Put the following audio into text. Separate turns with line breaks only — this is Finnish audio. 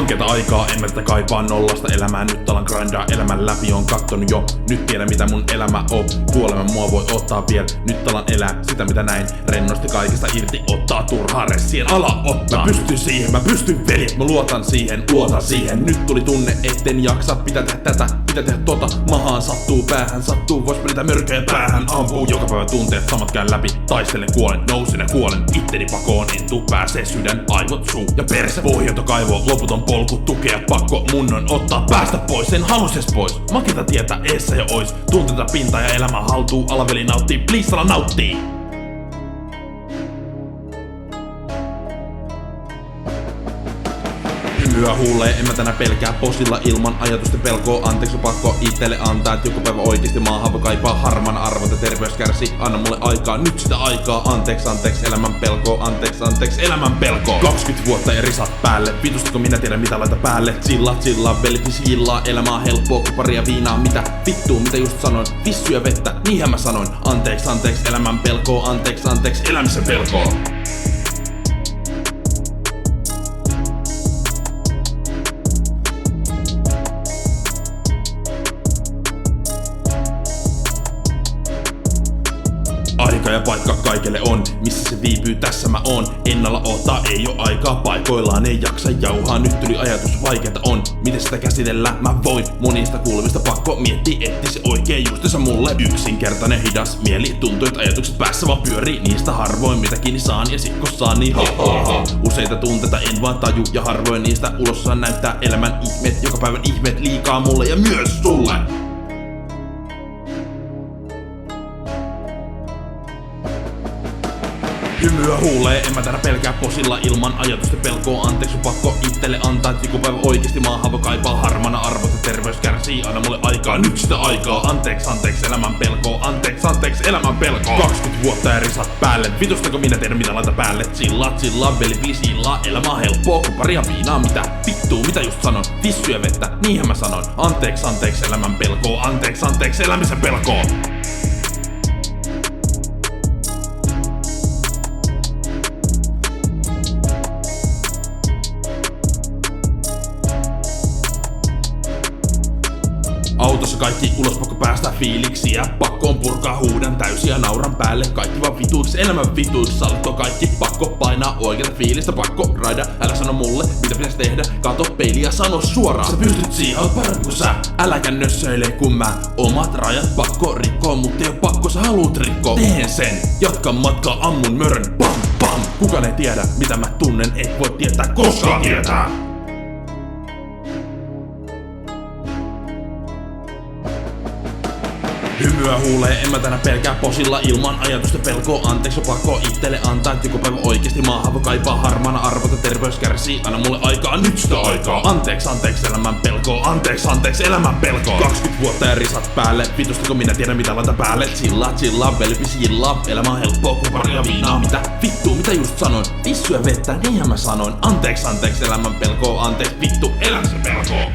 Ankeeta aikaa, en mä tätä kaipaa nollasta elämää. Nyt alan grindaa elämän läpi, on kattonut jo. Nyt tiedän mitä mun elämä on. Kuolema mua voi ottaa vielä. Nyt alan elää sitä mitä näin. Rennosti kaikesta irti, ottaa turhaa ressien ala ottaa. Mä pystyn siihen, mä pystyn veljet. Mä luotan siihen. Nyt tuli tunne, etten jaksa. Pitää tehdä tätä, pitää tehdä tota. Mahaan sattuu, päähän sattuu. Vois niitä mörköjä päähän ampuu. Joka päivä tunteet samat käyn läpi. Taistelen, kuolen, nousin ja kuolen. Itteni pakoon, en tuu pääsee sydän, aivot, suu ja perse. Pohjato kaivo, loputon polku, tukea, pakko mun on ottaa päästä pois. En halus edes pois, maketa tietä eessä jo ois. Tunteita pintaa ja elämä haltuu, alaveli nauttii, please ala nauttii. Hymyä huulee, en mä tänä pelkää posilla ilman ajatusten pelkoa. Anteeksi pakko itelle antaa, et joku päivä oikeesti maahan kaipaa harman arvot ja terveys kärsii. Anna mulle aikaa, nyt sitä aikaa. Anteeksi elämän pelkoa, anteeksi elämän pelkoa. 20 vuotta ja risat päälle, vitustako minä tiedän mitä laita päälle. Chillaa, bellis jillaa, elämä on helppoa, kuparia viinaa. Mitä vittuu, mitä just sanoin, vissyä vettä, niinhän mä sanoin. Anteeksi elämän pelkoa, anteeksi elämisen pelkoa. Aika ja paikka kaikelle on, missä se viipyy, tässä mä oon. Ennalla ottaa, ei oo aikaa, paikoillaan ei jaksa jauhaa. Nyt tuli ajatus, vaikeeta on, miten sitä käsitellä mä voin. Monista kuuluvista pakko miettiä, etti se oikein justiinsa mulle. Yksinkertainen hidas mieli, tuntuu et ajatukset päässä vaan pyörii. Niistä harvoin mitä kiinni saan ja sit kun saan niin ha. Useita tunteita en vaan taju ja harvoin niistä ulos saan näyttää elämän ihmeet. Joka päivän ihmeet liikaa mulle ja myös sulle. Hymyä huulee, en mä tänä pelkää posilla ilman ajatusten pelkoa. Anteeksi pakko itelle antaa, et joku päivä oikeesti maahan kaipaa harmana arvot ja terveys kärsii. Anna mulle aikaa, nyt sitä aikaa. Anteeksi elämän pelkoa, anteeksi elämän pelkoa. 20 vuotta ja risat päälle, vitustako minä tiedän mitä laita päälle. Chillaa, veli please jillaa, elämä on helppoa, kuparia viinaa. Mitä vittuu, mitä just sanoin, vissyä vettä, niinhän mä sanoin. Anteeksi elämän pelkoa, anteeksi elämisen pelkoa. Autossa kaikki ulos, pakko päästä fiiliksiä. Pakko on purkaa, huudan täysiä, nauran päälle. Kaikki vaan vituiksi, elämän vituiksi. Sallittu kaikki, pakko painaa oikeeta fiilistä. Pakko raida, älä sano mulle, mitä pitäis tehdä. Kato peiliä, sano suoraan. Sä pystyt siihen, oot parempi kuin sä. Äläkä nössöile kun mä. Omat rajat pakko rikkoa, mut ei oo pakko, sä haluut rikkoa. Teen sen, jatka matkaa, ammun mörön, pam. Kukaan ei tiedä, mitä mä tunnen, et voi tietää, koskaan tietää. Hymyä huulee, en mä tänä pelkää posilla ilman ajatusten pelkoa. Anteeksi pakko itelle antaa, et joku päivä oikeesti maahan kaipaa harmana arvot ja terveys kärsii. Anna mulle aikaa, nyt sitä aikaa. Anteeksi elämän pelkoa, anteeksi elämän pelkoa. 20 vuotta ja risat päälle, vitustako minä tiedän mitä laita päälle. Chillaa, velpis jillaa, elämä on helppoa, kuparia viinaa. Mitä vittuu, mitä just sanoin, vissyä vettä, niinhän mä sanoin. Anteeksi elämän pelkoa, vittu elämisen pelkoa.